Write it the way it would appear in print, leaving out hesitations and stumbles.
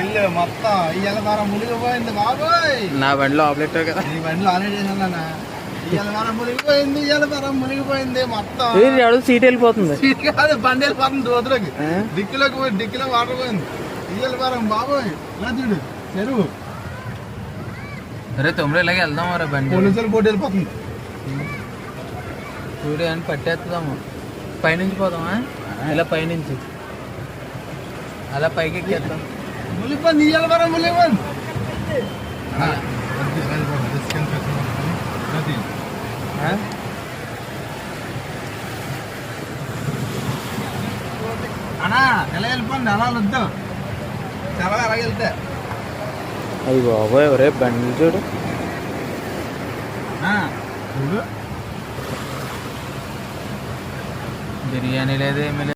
ఇల్లు మొత్తం ఇవాళ వారం మునిగిపోయింది బాబోయ్. నా బండిలో ఆపరేట్ కదా, నీ బండిలో ఆల్రెడీ చేశానన్నా. ఇవాళ వారం మునిగిపోయింది, ఇవాళ వారం మునిగిపోయింది మొత్తం. సీట్ వెళ్ళిపోతుంది. సీట్ కాదు, బండి వెళ్ళిపోతుంది దోతులోకి. డిక్కిలోకి పోయి డిక్కిలో వాటర్ పోయింది. ఇవాళ వారం బాబోయ్. ఇలా చూడు చెరువు. అరే తొమ్మిది ఇలాగే వెళ్దాం రా బండి. పోలీసులు పోటీ వెళ్ళిపోతుంది. చూడు అని పట్టేస్తాము. పైనుంచి పోదామా? ఇలా పైనుంచి అలా పైకి ఎక్కేద్దాం. మునిగిపోయింది, ఇవాళ వారం మునిగిపోయింది. అన్నా ఎలా వెళ్ళిపోండి, అలా వద్దు. చాలా అలాగే వెళ్తే అయ్యి బాబోయ్, ఎవరే బండి చూడు. చూడు బిర్యానీ లేదు, ఏమీ లేదు.